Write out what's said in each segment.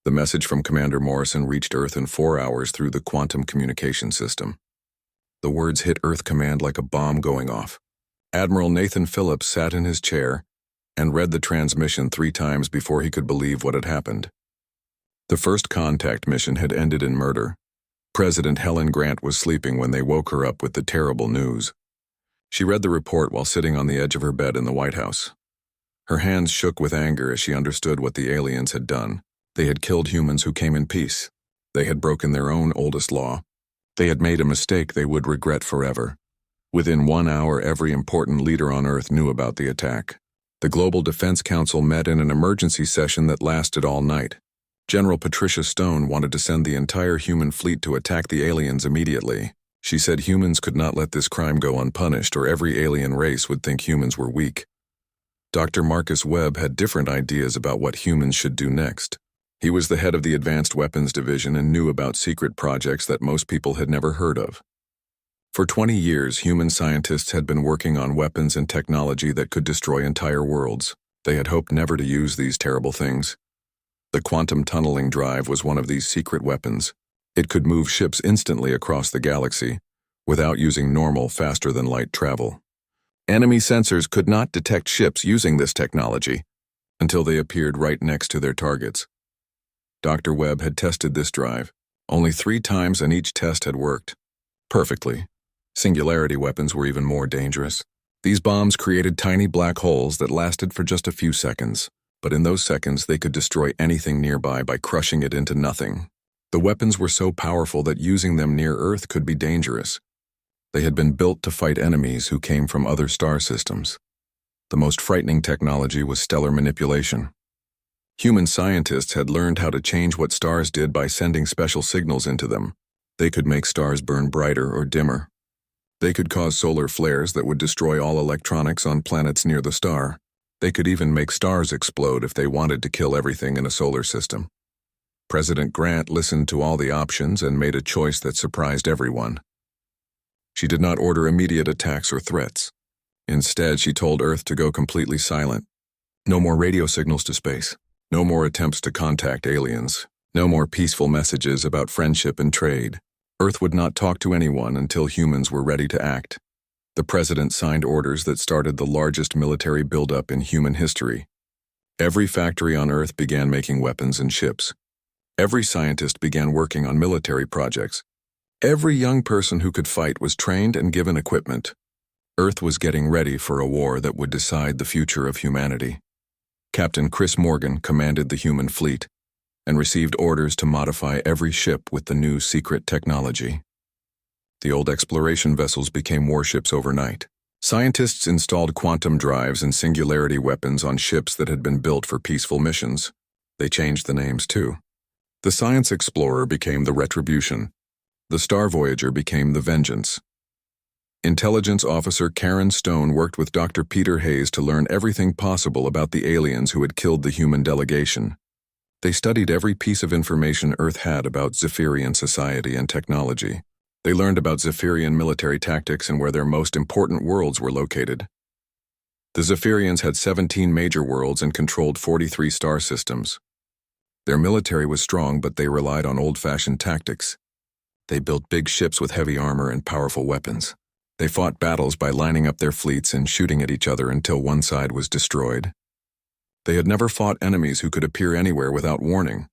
The message from Commander Morrison reached Earth in 4 hours through the quantum communication system. The words hit Earth Command like a bomb going off. Admiral Nathan Phillips sat in his chair and read the transmission 3 times before he could believe what had happened. The first contact mission had ended in murder. President Helen Grant was sleeping when they woke her up with the terrible news. She read the report while sitting on the edge of her bed in the White House. Her hands shook with anger as she understood what the aliens had done. They had killed humans who came in peace. They had broken their own oldest law. They had made a mistake they would regret forever. Within 1 hour, every important leader on Earth knew about the attack. The Global Defense Council met in an emergency session that lasted all night. General Patricia Stone wanted to send the entire human fleet to attack the aliens immediately. She said humans could not let this crime go unpunished, or every alien race would think humans were weak. Dr. Marcus Webb had different ideas about what humans should do next. He was the head of the Advanced Weapons Division and knew about secret projects that most people had never heard of. For 20 years, human scientists had been working on weapons and technology that could destroy entire worlds. They had hoped never to use these terrible things. The quantum tunneling drive was one of these secret weapons. It could move ships instantly across the galaxy, without using normal, faster-than-light travel. Enemy sensors could not detect ships using this technology until they appeared right next to their targets. Dr. Webb had tested this drive. Only 3 times, and each test had worked perfectly. Singularity weapons were even more dangerous. These bombs created tiny black holes that lasted for just a few seconds, but in those seconds they could destroy anything nearby by crushing it into nothing. The weapons were so powerful that using them near Earth could be dangerous. They had been built to fight enemies who came from other star systems. The most frightening technology was stellar manipulation. Human scientists had learned how to change what stars did by sending special signals into them. They could make stars burn brighter or dimmer. They could cause solar flares that would destroy all electronics on planets near the star. They could even make stars explode if they wanted to kill everything in a solar system. President Grant listened to all the options and made a choice that surprised everyone. She did not order immediate attacks or threats. Instead, she told Earth to go completely silent. No more radio signals to space. No more attempts to contact aliens. No more peaceful messages about friendship and trade. Earth would not talk to anyone until humans were ready to act. The president signed orders that started the largest military buildup in human history. Every factory on Earth began making weapons and ships. Every scientist began working on military projects. Every young person who could fight was trained and given equipment. Earth was getting ready for a war that would decide the future of humanity. Captain Chris Morgan commanded the human fleet and received orders to modify every ship with the new secret technology. The old exploration vessels became warships overnight. Scientists installed quantum drives and singularity weapons on ships that had been built for peaceful missions. They changed the names too. The Science Explorer became the Retribution. The Star Voyager became the Vengeance. Intelligence Officer Karen Stone worked with Dr. Peter Hayes to learn everything possible about the aliens who had killed the human delegation. They studied every piece of information Earth had about Zephyrian society and technology. They learned about Zephyrian military tactics and where their most important worlds were located. The Zephyrians had 17 major worlds and controlled 43 star systems. Their military was strong, but they relied on old-fashioned tactics. They built big ships with heavy armor and powerful weapons. They fought battles by lining up their fleets and shooting at each other until one side was destroyed. They had never fought enemies who could appear anywhere without warning.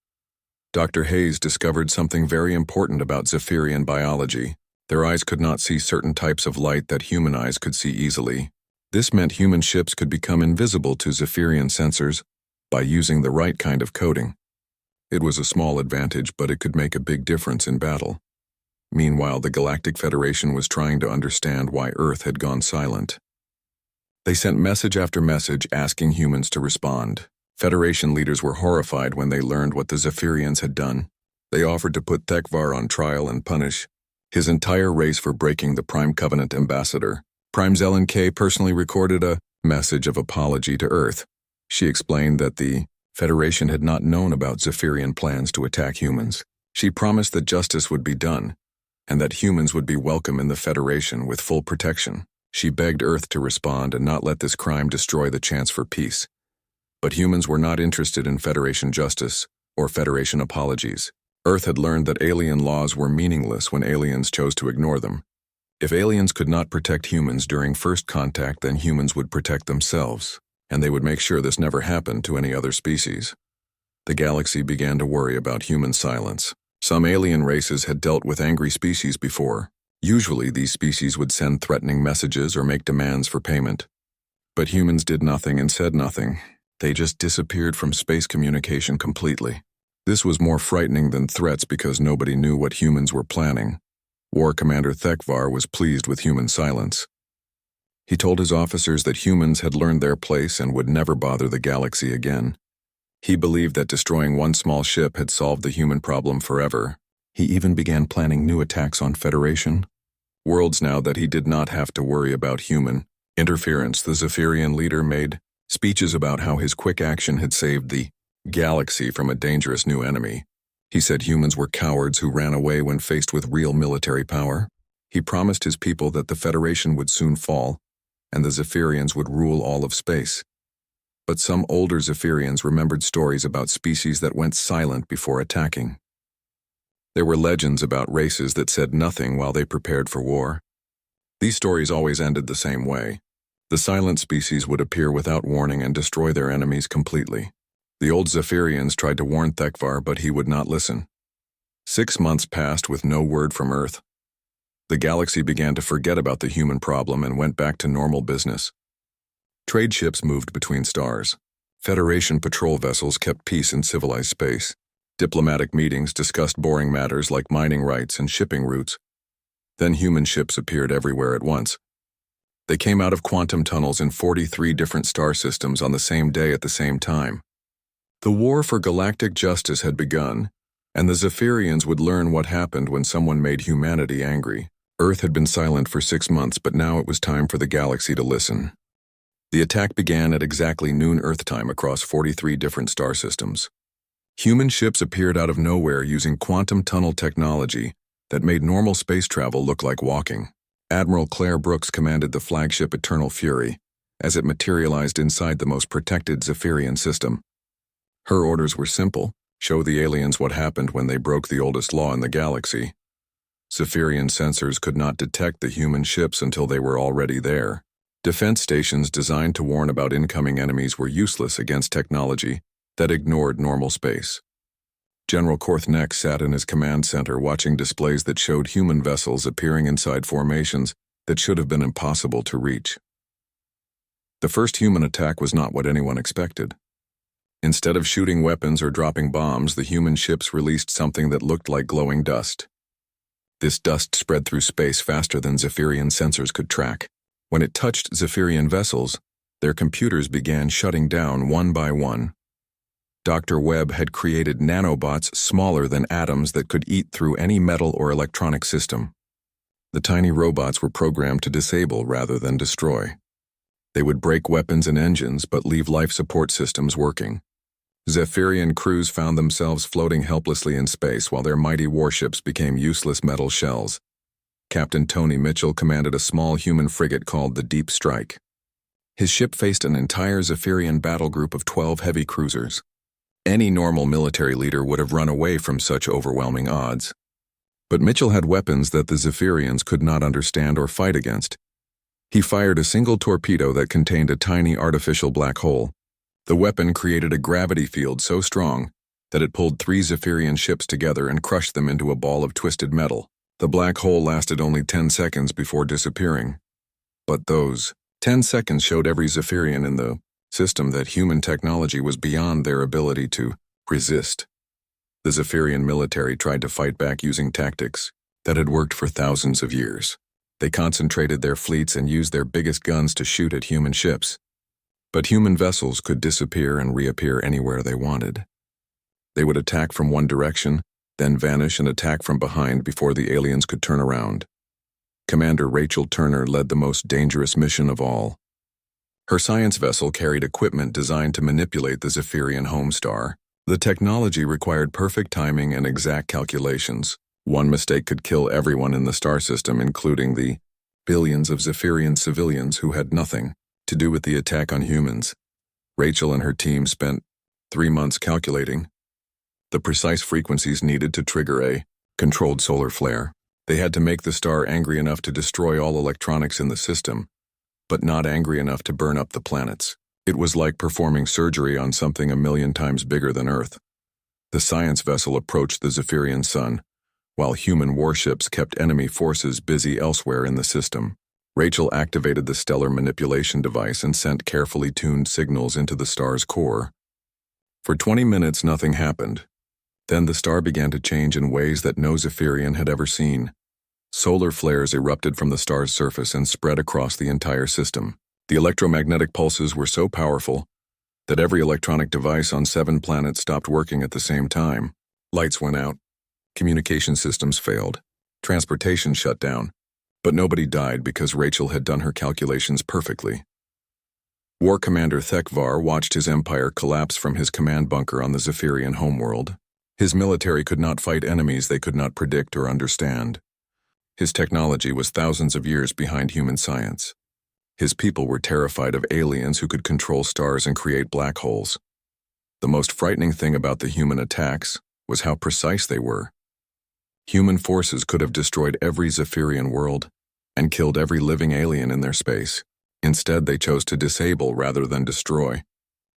Dr. Hayes discovered something very important about Zephyrian biology. Their eyes could not see certain types of light that human eyes could see easily. This meant human ships could become invisible to Zephyrian sensors by using the right kind of coding. It was a small advantage, but it could make a big difference in battle. Meanwhile, the Galactic Federation was trying to understand why Earth had gone silent. They sent message after message asking humans to respond. Federation leaders were horrified when they learned what the Zephyrians had done. They offered to put Thekvar on trial and punish his entire race for breaking the Prime Covenant ambassador. Prime Zelen K personally recorded a message of apology to Earth. She explained that the Federation had not known about Zephyrian plans to attack humans. She promised that justice would be done, and that humans would be welcome in the Federation with full protection. She begged Earth to respond and not let this crime destroy the chance for peace. But humans were not interested in Federation justice or Federation apologies. Earth had learned that alien laws were meaningless when aliens chose to ignore them. If aliens could not protect humans during first contact, then humans would protect themselves, and they would make sure this never happened to any other species. The galaxy began to worry about human silence. Some alien races had dealt with angry species before. Usually, these species would send threatening messages or make demands for payment. But humans did nothing and said nothing. They just disappeared from space communication completely. This was more frightening than threats because nobody knew what humans were planning. War Commander Thekvar was pleased with human silence. He told his officers that humans had learned their place and would never bother the galaxy again. He believed that destroying one small ship had solved the human problem forever. He even began planning new attacks on Federation worlds now that he did not have to worry about human interference. The Zephyrian leader made speeches about how his quick action had saved the galaxy from a dangerous new enemy. He said humans were cowards who ran away when faced with real military power. He promised his people that the Federation would soon fall, and the Zephyrians would rule all of space. But some older Zephyrians remembered stories about species that went silent before attacking. There were legends about races that said nothing while they prepared for war. These stories always ended the same way. The silent species would appear without warning and destroy their enemies completely. The old Zephyrians tried to warn Thekvar, but he would not listen. 6 months passed with no word from Earth. The galaxy began to forget about the human problem and went back to normal business. Trade ships moved between stars. Federation patrol vessels kept peace in civilized space. Diplomatic meetings discussed boring matters like mining rights and shipping routes. Then human ships appeared everywhere at once. They came out of quantum tunnels in 43 different star systems on the same day at the same time. The war for galactic justice had begun, and the Zephyrians would learn what happened when someone made humanity angry. Earth had been silent for 6 months, but now it was time for the galaxy to listen. The attack began at exactly noon Earth time across 43 different star systems. Human ships appeared out of nowhere using quantum tunnel technology that made normal space travel look like walking. Admiral Claire Brooks commanded the flagship Eternal Fury as it materialized inside the most protected Zephyrian system. Her orders were simple: show the aliens what happened when they broke the oldest law in the galaxy. Zephyrian sensors could not detect the human ships until they were already there. Defense stations designed to warn about incoming enemies were useless against technology that ignored normal space. General Korthnek sat in his command center watching displays that showed human vessels appearing inside formations that should have been impossible to reach. The first human attack was not what anyone expected. Instead of shooting weapons or dropping bombs, the human ships released something that looked like glowing dust. This dust spread through space faster than Zephyrian sensors could track. When it touched Zephyrian vessels, their computers began shutting down one by one. Dr. Webb had created nanobots smaller than atoms that could eat through any metal or electronic system. The tiny robots were programmed to disable rather than destroy. They would break weapons and engines but leave life support systems working. Zephyrian crews found themselves floating helplessly in space while their mighty warships became useless metal shells. Captain Tony Mitchell commanded a small human frigate called the Deep Strike. His ship faced an entire Zephyrian battle group of 12 heavy cruisers. Any normal military leader would have run away from such overwhelming odds. But Mitchell had weapons that the Zephyrians could not understand or fight against. He fired a single torpedo that contained a tiny artificial black hole. The weapon created a gravity field so strong that it pulled 3 Zephyrian ships together and crushed them into a ball of twisted metal. The black hole lasted only 10 seconds before disappearing. But those 10 seconds showed every Zephyrian in the system that human technology was beyond their ability to resist. The Zephyrian military tried to fight back using tactics that had worked for thousands of years. They concentrated their fleets and used their biggest guns to shoot at human ships. But human vessels could disappear and reappear anywhere they wanted. They would attack from one direction, then vanish and attack from behind before the aliens could turn around. Commander Rachel Turner led the most dangerous mission of all. Her science vessel carried equipment designed to manipulate the Zephyrian home star. The technology required perfect timing and exact calculations. One mistake could kill everyone in the star system, including the billions of Zephyrian civilians who had nothing to do with the attack on humans. Rachel and her team spent 3 months calculating the precise frequencies needed to trigger a controlled solar flare. They had to make the star angry enough to destroy all electronics in the system, but not angry enough to burn up the planets. It was like performing surgery on something 1,000,000 times bigger than Earth. The science vessel approached the Zephyrian sun, while human warships kept enemy forces busy elsewhere in the system. Rachel activated the stellar manipulation device and sent carefully tuned signals into the star's core. For 20 minutes, nothing happened. Then the star began to change in ways that no Zephyrian had ever seen. Solar flares erupted from the star's surface and spread across the entire system. The electromagnetic pulses were so powerful that every electronic device on 7 planets stopped working at the same time. Lights went out. Communication systems failed. Transportation shut down. But nobody died because Rachel had done her calculations perfectly. War Commander Thekvar watched his empire collapse from his command bunker on the Zephyrian homeworld. His military could not fight enemies they could not predict or understand. His technology was thousands of years behind human science. His people were terrified of aliens who could control stars and create black holes. The most frightening thing about the human attacks was how precise they were. Human forces could have destroyed every Zephyrian world and killed every living alien in their space. Instead, they chose to disable rather than destroy.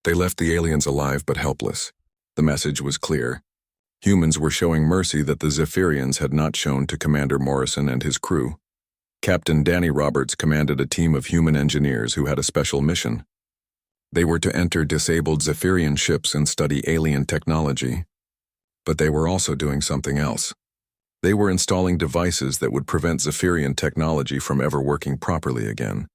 They left the aliens alive but helpless. The message was clear. Humans were showing mercy that the Zephyrians had not shown to Commander Morrison and his crew. Captain Danny Roberts commanded a team of human engineers who had a special mission. They were to enter disabled Zephyrian ships and study alien technology. But they were also doing something else. They were installing devices that would prevent Zephyrian technology from ever working properly again.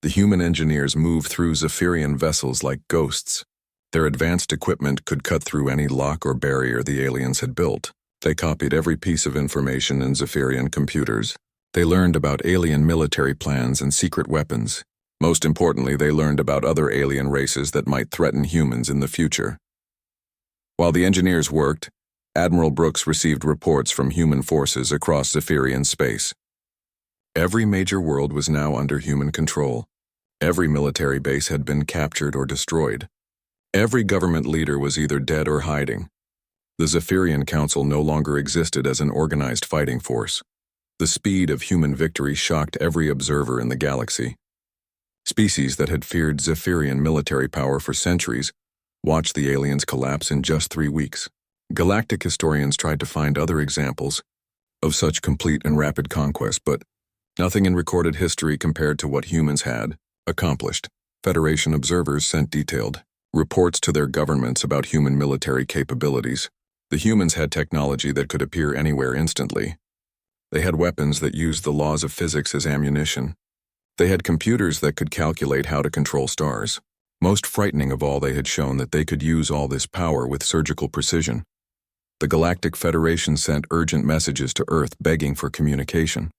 The human engineers moved through Zephyrian vessels like ghosts. Their advanced equipment could cut through any lock or barrier the aliens had built. They copied every piece of information in Zephyrian computers. They learned about alien military plans and secret weapons. Most importantly, they learned about other alien races that might threaten humans in the future. While the engineers worked, Admiral Brooks received reports from human forces across Zephyrian space. Every major world was now under human control. Every military base had been captured or destroyed. Every government leader was either dead or hiding. The Zephyrian Council no longer existed as an organized fighting force. The speed of human victory shocked every observer in the galaxy. Species that had feared Zephyrian military power for centuries watched the aliens collapse in just 3 weeks. Galactic historians tried to find other examples of such complete and rapid conquest, but nothing in recorded history compared to what humans had accomplished. Federation observers sent detailed reports to their governments about human military capabilities. The humans had technology that could appear anywhere instantly. They had weapons that used the laws of physics as ammunition. They had computers that could calculate how to control stars. Most frightening of all, they had shown that they could use all this power with surgical precision. The Galactic Federation sent urgent messages to Earth begging for communication.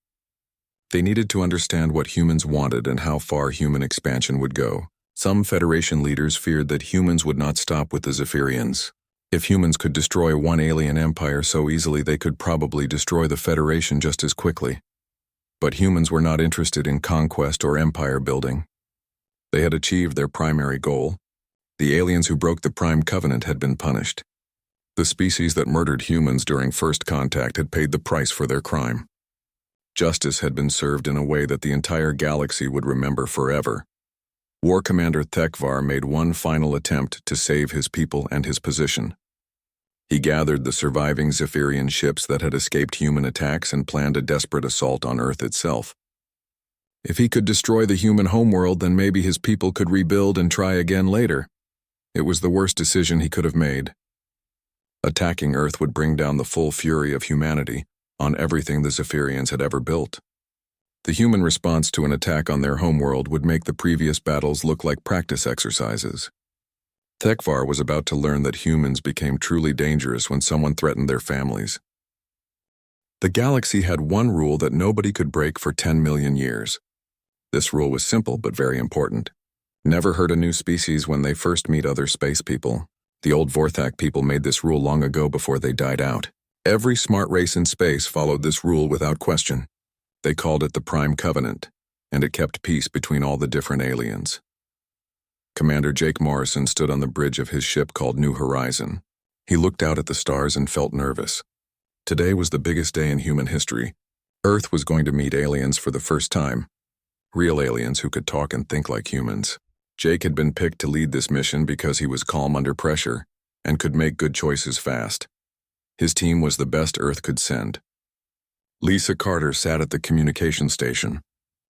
They needed to understand what humans wanted and how far human expansion would go. Some Federation leaders feared that humans would not stop with the Zephyrians. If humans could destroy one alien empire so easily, they could probably destroy the Federation just as quickly. But humans were not interested in conquest or empire building. They had achieved their primary goal. The aliens who broke the Prime Covenant had been punished. The species that murdered humans during first contact had paid the price for their crime. Justice had been served in a way that the entire galaxy would remember forever. War Commander Thekvar made one final attempt to save his people and his position. He gathered the surviving Zephyrian ships that had escaped human attacks and planned a desperate assault on Earth itself. If he could destroy the human homeworld, then maybe his people could rebuild and try again later. It was the worst decision he could have made. Attacking Earth would bring down the full fury of humanity on everything the Zephyrians had ever built. The human response to an attack on their homeworld would make the previous battles look like practice exercises. Thekvar was about to learn that humans became truly dangerous when someone threatened their families. The galaxy had one rule that nobody could break for 10 million years. This rule was simple but very important. Never hurt a new species when they first meet other space people. The old Vorthak people made this rule long ago before they died out. Every smart race in space followed this rule without question. They called it the Prime Covenant, and it kept peace between all the different aliens. Commander Jake Morrison stood on the bridge of his ship called New Horizon. He looked out at the stars and felt nervous. Today was the biggest day in human history. Earth was going to meet aliens for the first time. Real aliens who could talk and think like humans. Jake had been picked to lead this mission because he was calm under pressure and could make good choices fast. His team was the best Earth could send. Lisa Carter sat at the communication station.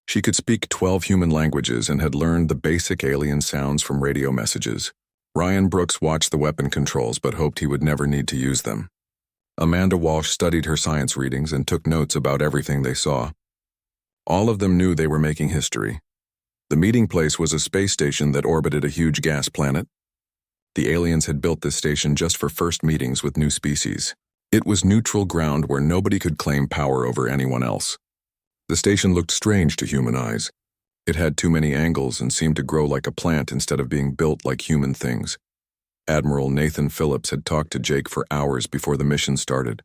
She could speak 12 human languages and had learned the basic alien sounds from radio messages. Ryan Brooks watched the weapon controls but hoped he would never need to use them. Amanda Walsh studied her science readings and took notes about everything they saw. All of them knew they were making history. The meeting place was a space station that orbited a huge gas planet. The aliens had built this station just for first meetings with new species. It was neutral ground where nobody could claim power over anyone else. The station looked strange to human eyes. It had too many angles and seemed to grow like a plant instead of being built like human things. Admiral Nathan Phillips had talked to Jake for hours before the mission started.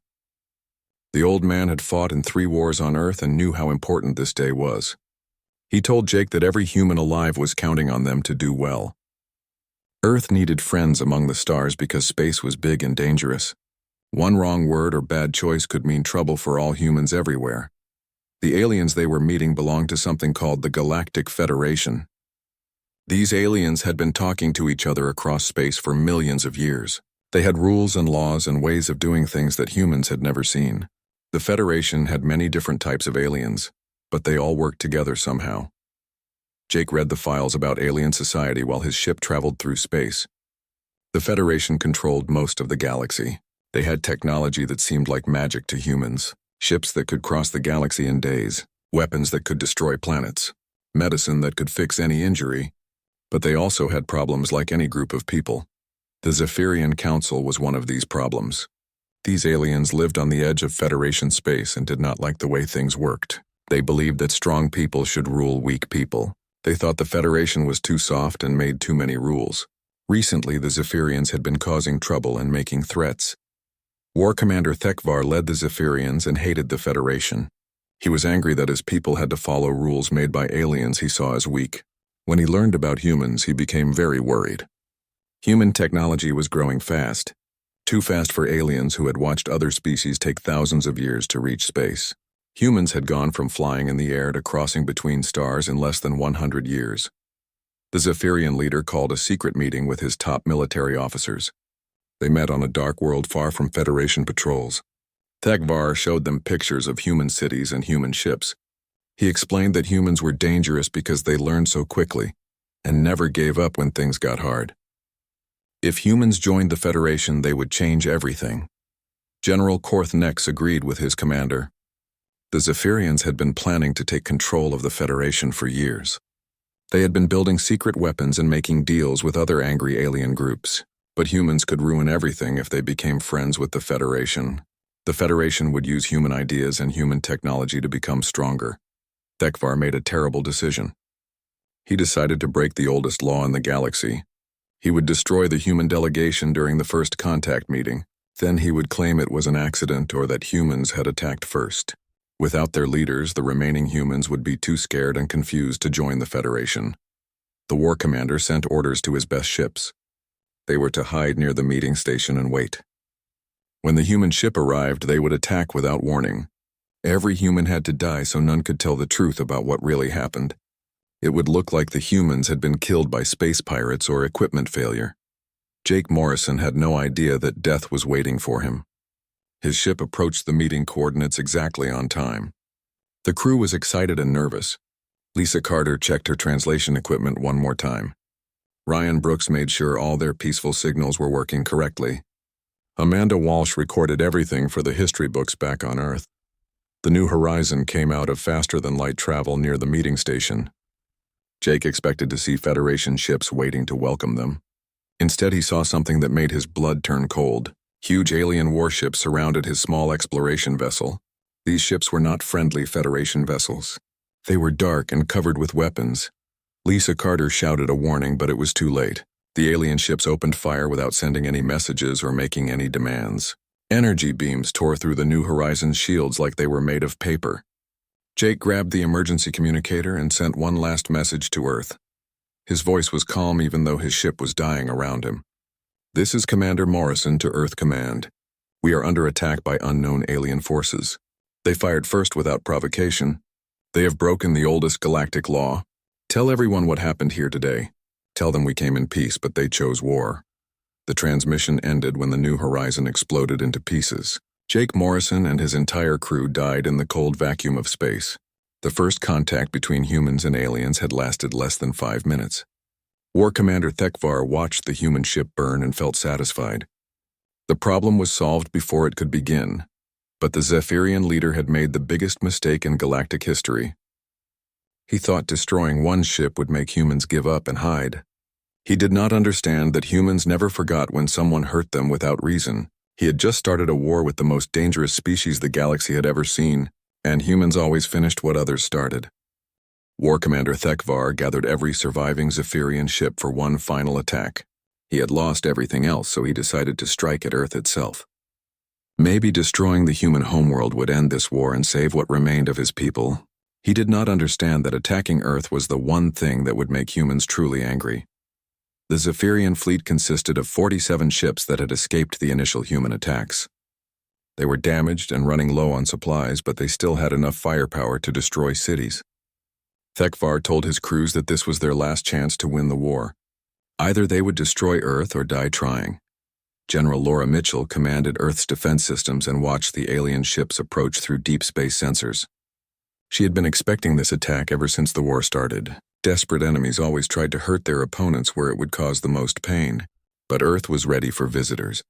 The old man had fought in 3 wars on Earth and knew how important this day was. He told Jake that every human alive was counting on them to do well. Earth needed friends among the stars because space was big and dangerous. One wrong word or bad choice could mean trouble for all humans everywhere. The aliens they were meeting belonged to something called the Galactic Federation. These aliens had been talking to each other across space for millions of years. They had rules and laws and ways of doing things that humans had never seen. The Federation had many different types of aliens, but they all worked together somehow. Jake read the files about alien society while his ship traveled through space. The Federation controlled most of the galaxy. They had technology that seemed like magic to humans. Ships that could cross the galaxy in days, weapons that could destroy planets, medicine that could fix any injury. But they also had problems like any group of people. The Zephyrian Council was one of these problems. These aliens lived on the edge of Federation space and did not like the way things worked. They believed that strong people should rule weak people. They thought the Federation was too soft and made too many rules. Recently, the Zephyrians had been causing trouble and making threats. War Commander Thekvar led the Zephyrians and hated the Federation. He was angry that his people had to follow rules made by aliens he saw as weak. When he learned about humans, he became very worried. Human technology was growing fast. Too fast for aliens who had watched other species take thousands of years to reach space. Humans had gone from flying in the air to crossing between stars in less than 100 years. The Zephyrian leader called a secret meeting with his top military officers. They met on a dark world far from Federation patrols. Thekvar showed them pictures of human cities and human ships. He explained that humans were dangerous because they learned so quickly and never gave up when things got hard. If humans joined the Federation, they would change everything. General Korth Nex agreed with his commander. The Zephyrians had been planning to take control of the Federation for years. They had been building secret weapons and making deals with other angry alien groups. But humans could ruin everything if they became friends with the Federation. The Federation would use human ideas and human technology to become stronger. Thekvar made a terrible decision. He decided to break the oldest law in the galaxy. He would destroy the human delegation during the first contact meeting. Then he would claim it was an accident or that humans had attacked first. Without their leaders, the remaining humans would be too scared and confused to join the Federation. The war commander sent orders to his best ships. They were to hide near the meeting station and wait. When the human ship arrived, they would attack without warning. Every human had to die so none could tell the truth about what really happened. It would look like the humans had been killed by space pirates or equipment failure. Jake Morrison had no idea that death was waiting for him. His ship approached the meeting coordinates exactly on time. The crew was excited and nervous. Lisa Carter checked her translation equipment one more time. Ryan Brooks made sure all their peaceful signals were working correctly. Amanda Walsh recorded everything for the history books back on Earth. The New Horizon came out of faster-than-light travel near the meeting station. Jake expected to see Federation ships waiting to welcome them. Instead, he saw something that made his blood turn cold. Huge alien warships surrounded his small exploration vessel. These ships were not friendly Federation vessels. They were dark and covered with weapons. Lisa Carter shouted a warning, but it was too late. The alien ships opened fire without sending any messages or making any demands. Energy beams tore through the New Horizon's shields like they were made of paper. Jake grabbed the emergency communicator and sent one last message to Earth. His voice was calm even though his ship was dying around him. This is Commander Morrison to Earth Command. We are under attack by unknown alien forces. They fired first without provocation. They have broken the oldest galactic law. Tell everyone what happened here today. Tell them we came in peace, but they chose war. The transmission ended when the New Horizon exploded into pieces. Jake Morrison and his entire crew died in the cold vacuum of space. The first contact between humans and aliens had lasted less than 5 minutes. War Commander Thekvar watched the human ship burn and felt satisfied. The problem was solved before it could begin, but the Zephyrian leader had made the biggest mistake in galactic history. He thought destroying one ship would make humans give up and hide. He did not understand that humans never forgot when someone hurt them without reason. He had just started a war with the most dangerous species the galaxy had ever seen, and humans always finished what others started. War Commander Thekvar gathered every surviving Zephyrian ship for one final attack. He had lost everything else, so he decided to strike at Earth itself. Maybe destroying the human homeworld would end this war and save what remained of his people. He did not understand that attacking Earth was the one thing that would make humans truly angry. The Zephyrian fleet consisted of 47 ships that had escaped the initial human attacks. They were damaged and running low on supplies, but they still had enough firepower to destroy cities. Thekvar told his crews that this was their last chance to win the war. Either they would destroy Earth or die trying. General Laura Mitchell commanded Earth's defense systems and watched the alien ships approach through deep space sensors. She had been expecting this attack ever since the war started. Desperate enemies always tried to hurt their opponents where it would cause the most pain, but Earth was ready for visitors.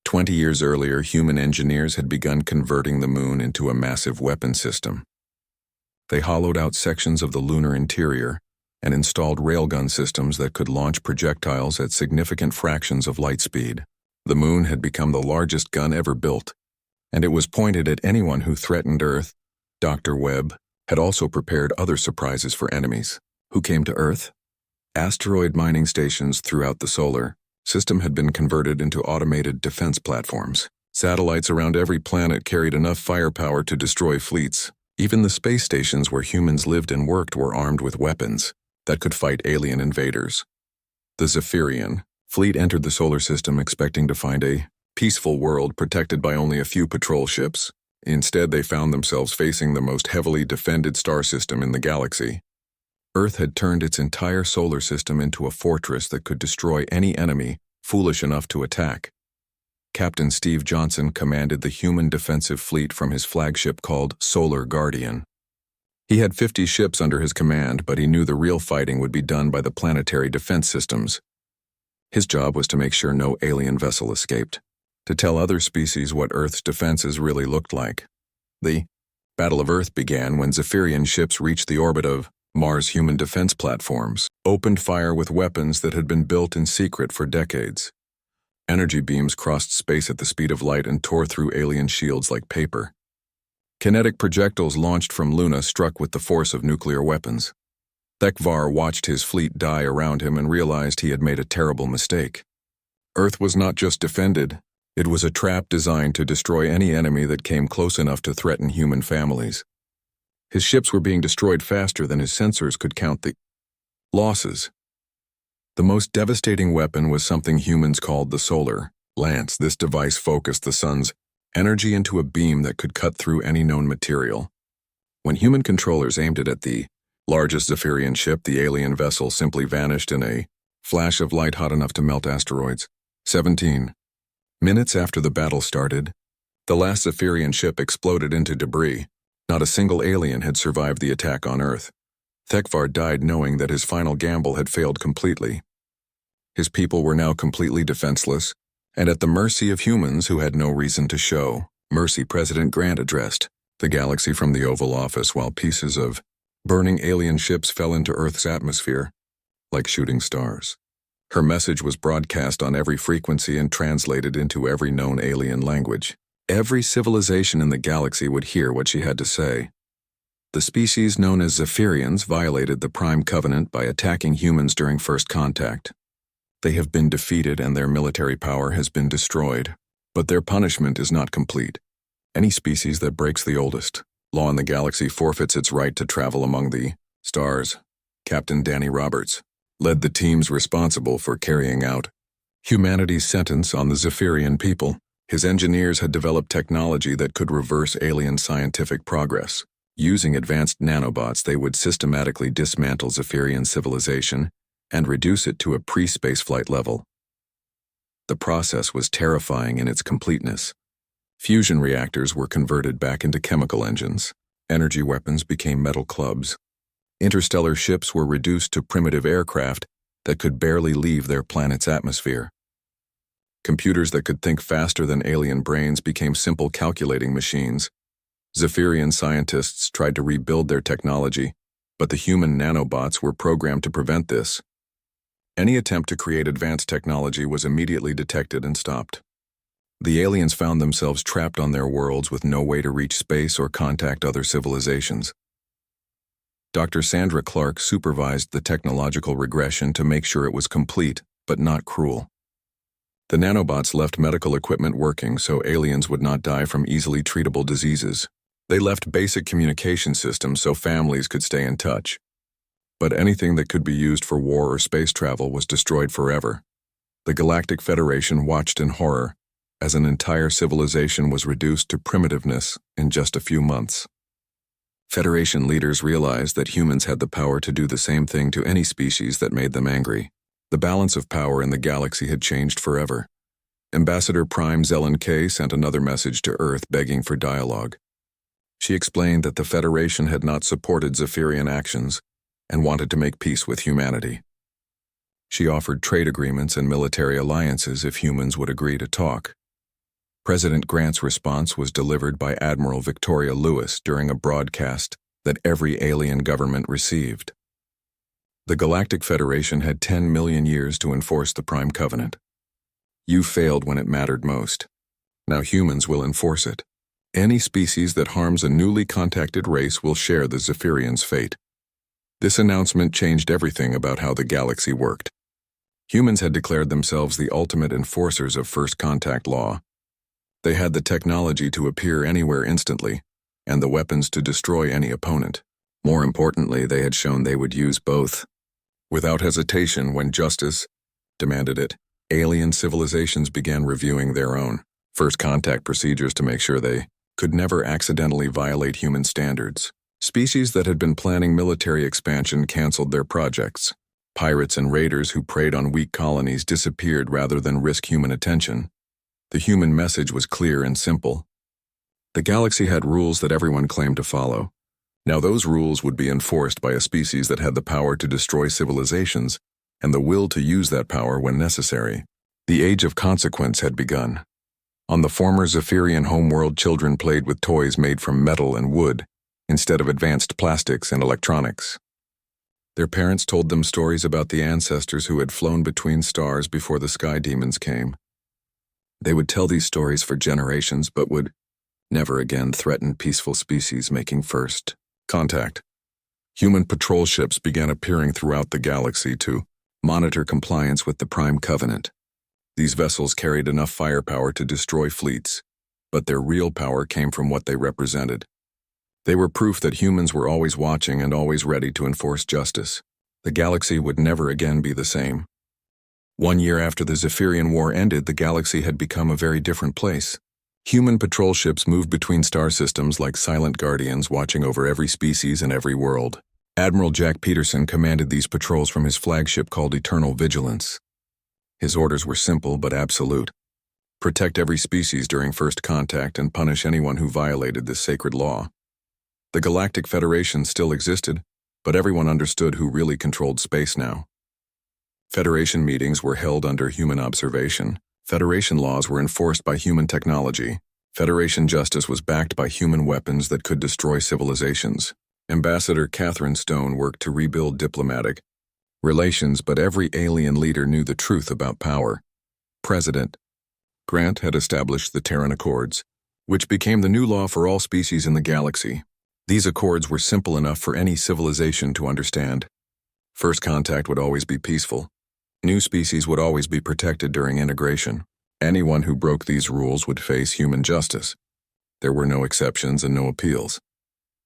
20 years earlier, human engineers had begun converting the moon into a massive weapon system. They hollowed out sections of the lunar interior and installed railgun systems that could launch projectiles at significant fractions of light speed. The moon had become the largest gun ever built, and it was pointed at anyone who threatened Earth. Dr. Webb had also prepared other surprises for enemies. Who came to Earth? Asteroid mining stations throughout the solar system had been converted into automated defense platforms. Satellites around every planet carried enough firepower to destroy fleets. Even the space stations where humans lived and worked were armed with weapons that could fight alien invaders. The Zephyrian fleet entered the solar system expecting to find a peaceful world protected by only a few patrol ships. Instead, they found themselves facing the most heavily defended star system in the galaxy. Earth had turned its entire solar system into a fortress that could destroy any enemy foolish enough to attack. Captain Steve Johnson commanded the human defensive fleet from his flagship called Solar Guardian. He had 50 ships under his command, but he knew the real fighting would be done by the planetary defense systems. His job was to make sure no alien vessel escaped, to tell other species what Earth's defenses really looked like. The Battle of Earth began when Zephyrian ships reached the orbit of Mars' human defense platforms, opened fire with weapons that had been built in secret for decades. Energy beams crossed space at the speed of light and tore through alien shields like paper. Kinetic projectiles launched from Luna struck with the force of nuclear weapons. Thekvar watched his fleet die around him and realized he had made a terrible mistake. Earth was not just defended, it was a trap designed to destroy any enemy that came close enough to threaten human families. His ships were being destroyed faster than his sensors could count the losses. The most devastating weapon was something humans called the solar lance. This device focused the sun's energy into a beam that could cut through any known material. When human controllers aimed it at the largest Zephyrian ship, the alien vessel simply vanished in a flash of light hot enough to melt asteroids. 17 minutes after the battle started, the last Zephyrian ship exploded into debris. Not a single alien had survived the attack on Earth. Thekvar died knowing that his final gamble had failed completely. His people were now completely defenseless, and at the mercy of humans who had no reason to show mercy. President Grant addressed the galaxy from the Oval Office while pieces of burning alien ships fell into Earth's atmosphere like shooting stars. Her message was broadcast on every frequency and translated into every known alien language. Every civilization in the galaxy would hear what she had to say. The species known as Zephyrians violated the Prime Covenant by attacking humans during first contact. They have been defeated and their military power has been destroyed, but their punishment is not complete. Any species that breaks the oldest law in the galaxy forfeits its right to travel among the stars. Captain Danny Roberts led the teams responsible for carrying out Humanity's sentence on the Zephyrian people. His engineers had developed technology that could reverse alien scientific progress. Using advanced nanobots, they would systematically dismantle Zephyrian civilization and reduce it to a pre-spaceflight level. The process was terrifying in its completeness. Fusion reactors were converted back into chemical engines. Energy weapons became metal clubs. Interstellar ships were reduced to primitive aircraft that could barely leave their planet's atmosphere. Computers that could think faster than alien brains became simple calculating machines. Zephyrian scientists tried to rebuild their technology, but the human nanobots were programmed to prevent this. Any attempt to create advanced technology was immediately detected and stopped. The aliens found themselves trapped on their worlds with no way to reach space or contact other civilizations. Dr. Sandra Clark supervised the technological regression to make sure it was complete, but not cruel. The nanobots left medical equipment working so aliens would not die from easily treatable diseases. They left basic communication systems so families could stay in touch. But anything that could be used for war or space travel was destroyed forever. The Galactic Federation watched in horror as an entire civilization was reduced to primitiveness in just a few months. Federation leaders realized that humans had the power to do the same thing to any species that made them angry. The balance of power in the galaxy had changed forever. Ambassador Prime Zelen K sent another message to Earth begging for dialogue. She explained that the Federation had not supported Zephyrian actions and wanted to make peace with humanity. She offered trade agreements and military alliances if humans would agree to talk. President Grant's response was delivered by Admiral Victoria Lewis during a broadcast that every alien government received. The Galactic Federation had 10 million years to enforce the Prime Covenant. You failed when it mattered most. Now humans will enforce it. Any species that harms a newly contacted race will share the Zephyrians' fate. This announcement changed everything about how the galaxy worked. Humans had declared themselves the ultimate enforcers of first contact law. They had the technology to appear anywhere instantly, and the weapons to destroy any opponent. More importantly, they had shown they would use both. Without hesitation, when justice demanded it, alien civilizations began reviewing their own first contact procedures to make sure they could never accidentally violate human standards. Species that had been planning military expansion canceled their projects. Pirates and raiders who preyed on weak colonies disappeared rather than risk human attention. The human message was clear and simple. The galaxy had rules that everyone claimed to follow. Now those rules would be enforced by a species that had the power to destroy civilizations and the will to use that power when necessary. The age of consequence had begun. On the former Zephyrian homeworld, children played with toys made from metal and wood instead of advanced plastics and electronics. Their parents told them stories about the ancestors who had flown between stars before the sky demons came. They would tell these stories for generations but would never again threaten peaceful species making first contact. Human patrol ships began appearing throughout the galaxy to monitor compliance with the Prime Covenant. These vessels carried enough firepower to destroy fleets, but their real power came from what they represented. They were proof that humans were always watching and always ready to enforce justice. The galaxy would never again be the same. 1 year after the Zephyrian War ended, the galaxy had become a very different place. Human patrol ships moved between star systems like silent guardians watching over every species and every world. Admiral Jack Peterson commanded these patrols from his flagship called Eternal Vigilance. His orders were simple but absolute. Protect every species during first contact and punish anyone who violated this sacred law. The Galactic Federation still existed, but everyone understood who really controlled space now. Federation meetings were held under human observation. Federation laws were enforced by human technology. Federation justice was backed by human weapons that could destroy civilizations. Ambassador Catherine Stone worked to rebuild diplomatic relations, but every alien leader knew the truth about power. President Grant had established the Terran Accords, which became the new law for all species in the galaxy. These accords were simple enough for any civilization to understand. First contact would always be peaceful. New species would always be protected during integration. Anyone who broke these rules would face human justice. There were no exceptions and no appeals.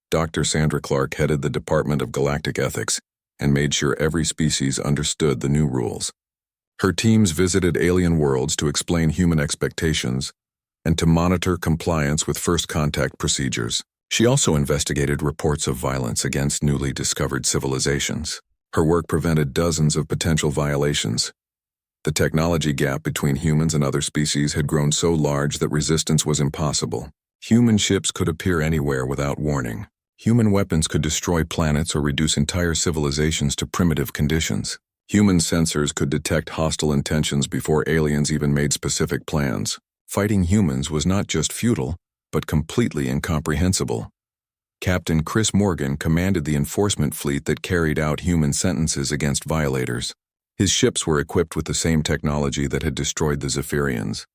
Dr. Sandra Clark headed the Department of Galactic Ethics and made sure every species understood the new rules. Her teams visited alien worlds to explain human expectations and to monitor compliance with first contact procedures. She also investigated reports of violence against newly discovered civilizations. Her work prevented dozens of potential violations. The technology gap between humans and other species had grown so large that resistance was impossible. Human ships could appear anywhere without warning. Human weapons could destroy planets or reduce entire civilizations to primitive conditions. Human sensors could detect hostile intentions before aliens even made specific plans. Fighting humans was not just futile, but completely incomprehensible. Captain Chris Morgan commanded the enforcement fleet that carried out human sentences against violators. His ships were equipped with the same technology that had destroyed the Zephyrians.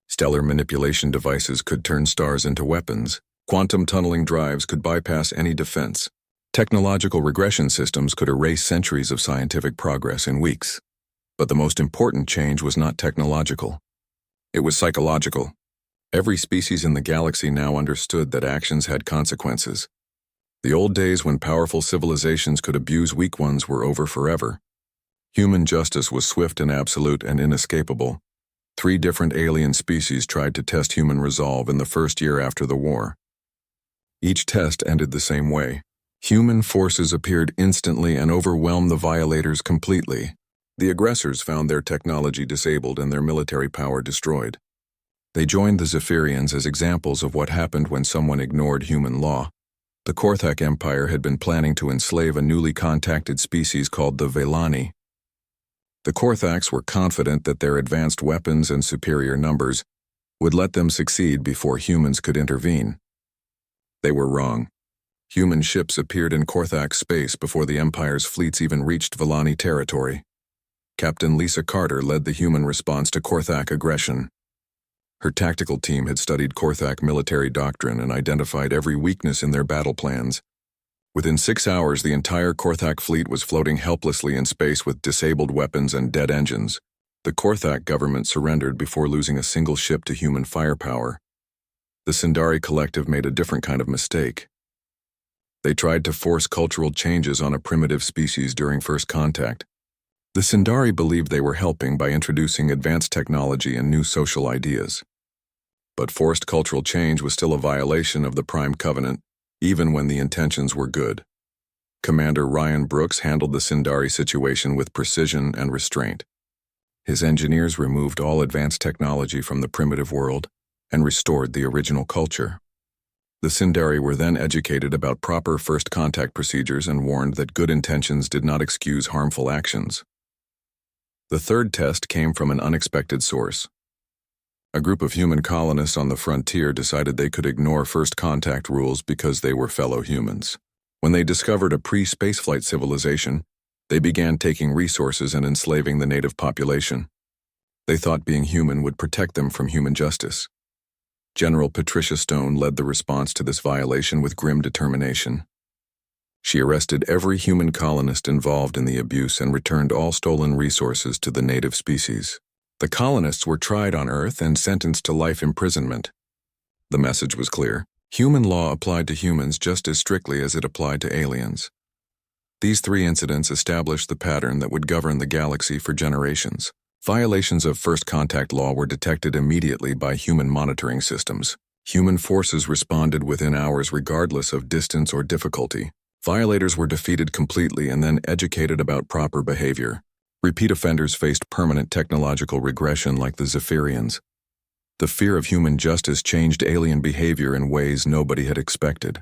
Stellar manipulation devices could turn stars into weapons. Quantum tunneling drives could bypass any defense. Technological regression systems could erase centuries of scientific progress in weeks. But the most important change was not technological. It was psychological. Every species in the galaxy now understood that actions had consequences. The old days when powerful civilizations could abuse weak ones were over forever. Human justice was swift and absolute and inescapable. 3 different alien species tried to test human resolve in the first year after the war. Each test ended the same way. Human forces appeared instantly and overwhelmed the violators completely. The aggressors found their technology disabled and their military power destroyed. They joined the Zephyrians as examples of what happened when someone ignored human law. The Korthak Empire had been planning to enslave a newly contacted species called the Velani. The Korthaks were confident that their advanced weapons and superior numbers would let them succeed before humans could intervene. They were wrong. Human ships appeared in Korthak space before the Empire's fleets even reached Velani territory. Captain Lisa Carter led the human response to Korthak aggression. Her tactical team had studied Korthak military doctrine and identified every weakness in their battle plans. Within 6 hours, the entire Korthak fleet was floating helplessly in space with disabled weapons and dead engines. The Korthak government surrendered before losing a single ship to human firepower. The Sindari Collective made a different kind of mistake. They tried to force cultural changes on a primitive species during first contact. The Sindari believed they were helping by introducing advanced technology and new social ideas. But forced cultural change was still a violation of the Prime Covenant, even when the intentions were good. Commander Ryan Brooks handled the Sindari situation with precision and restraint. His engineers removed all advanced technology from the primitive world and restored the original culture. The Sindari were then educated about proper first contact procedures and warned that good intentions did not excuse harmful actions. The third test came from an unexpected source. A group of human colonists on the frontier decided they could ignore first contact rules because they were fellow humans. When they discovered a pre-spaceflight civilization, they began taking resources and enslaving the native population. They thought being human would protect them from human justice. General Patricia Stone led the response to this violation with grim determination. She arrested every human colonist involved in the abuse and returned all stolen resources to the native species. The colonists were tried on Earth and sentenced to life imprisonment. The message was clear. Human law applied to humans just as strictly as it applied to aliens. These 3 incidents established the pattern that would govern the galaxy for generations. Violations of first contact law were detected immediately by human monitoring systems. Human forces responded within hours regardless of distance or difficulty. Violators were defeated completely and then educated about proper behavior. Repeat offenders faced permanent technological regression like the Zephyrians. The fear of human justice changed alien behavior in ways nobody had expected.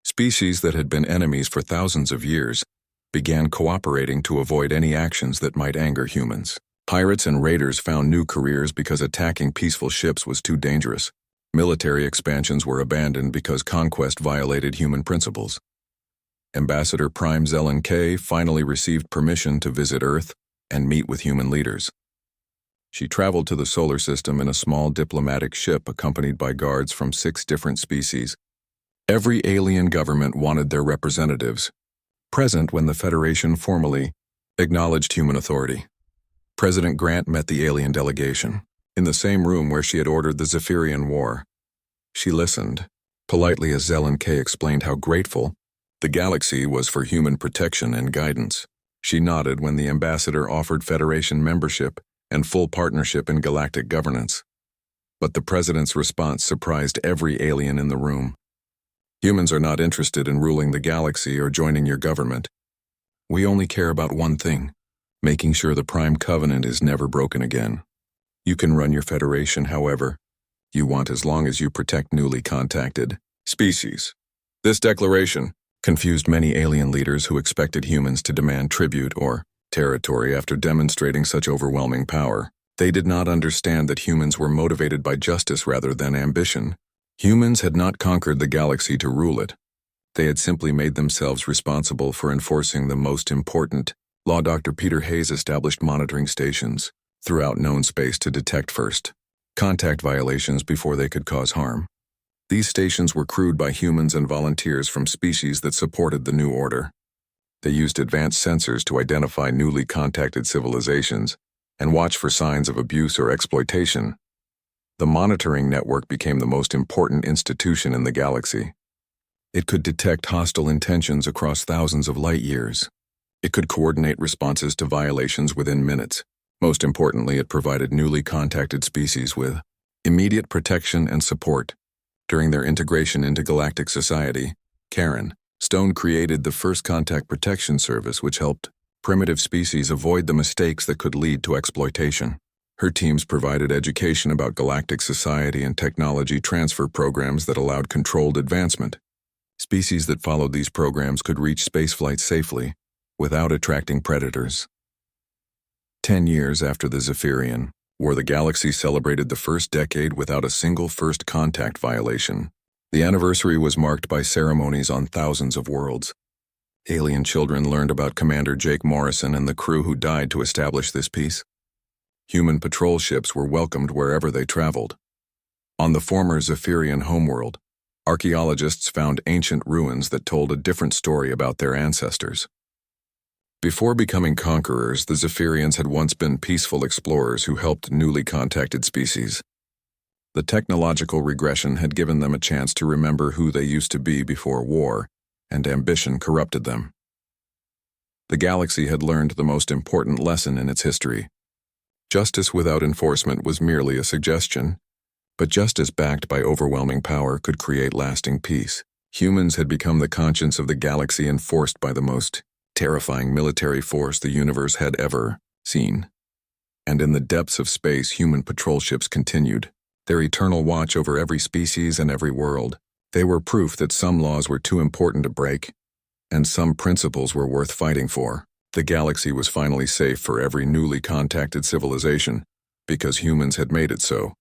Species that had been enemies for thousands of years began cooperating to avoid any actions that might anger humans. Pirates and raiders found new careers because attacking peaceful ships was too dangerous. Military expansions were abandoned because conquest violated human principles. Ambassador Prime Zelen K finally received permission to visit Earth and meet with human leaders. She traveled to the solar system in a small diplomatic ship accompanied by guards from 6 different species. Every alien government wanted their representatives present when the Federation formally acknowledged human authority. President Grant met the alien delegation in the same room where she had ordered the Zephyrian War. She listened politely as Zelen K explained how grateful the galaxy was for human protection and guidance. She nodded when the ambassador offered Federation membership and full partnership in galactic governance. But the president's response surprised every alien in the room. Humans are not interested in ruling the galaxy or joining your government. We only care about one thing, making sure the Prime Covenant is never broken again. You can run your Federation however you want as long as you protect newly contacted species. This declaration confused many alien leaders who expected humans to demand tribute or territory after demonstrating such overwhelming power. They did not understand that humans were motivated by justice rather than ambition. Humans had not conquered the galaxy to rule it. They had simply made themselves responsible for enforcing the most important law. Dr. Peter Hayes established monitoring stations throughout known space to detect first contact violations before they could cause harm. These stations were crewed by humans and volunteers from species that supported the new order. They used advanced sensors to identify newly contacted civilizations and watch for signs of abuse or exploitation. The monitoring network became the most important institution in the galaxy. It could detect hostile intentions across thousands of light years. It could coordinate responses to violations within minutes. Most importantly, it provided newly contacted species with immediate protection and support. During their integration into galactic society, Karen Stone created the First Contact Protection Service, which helped primitive species avoid the mistakes that could lead to exploitation. Her teams provided education about galactic society and technology transfer programs that allowed controlled advancement. Species that followed these programs could reach spaceflight safely without attracting predators. 10 years after the Zephyrian War, the galaxy celebrated the first decade without a single first contact violation. The anniversary was marked by ceremonies on thousands of worlds. Alien children learned about Commander Jake Morrison and the crew who died to establish this peace. Human patrol ships were welcomed wherever they traveled. On the former Zephyrian homeworld, archaeologists found ancient ruins that told a different story about their ancestors. Before becoming conquerors, the Zephyrians had once been peaceful explorers who helped newly contacted species. The technological regression had given them a chance to remember who they used to be before war, and ambition corrupted them. The galaxy had learned the most important lesson in its history. Justice without enforcement was merely a suggestion, but justice backed by overwhelming power could create lasting peace. Humans had become the conscience of the galaxy, enforced by the most terrifying military force the universe had ever seen. And in the depths of space, human patrol ships continued their eternal watch over every species and every world. They were proof that some laws were too important to break, and some principles were worth fighting for. The galaxy was finally safe for every newly contacted civilization, because humans had made it so.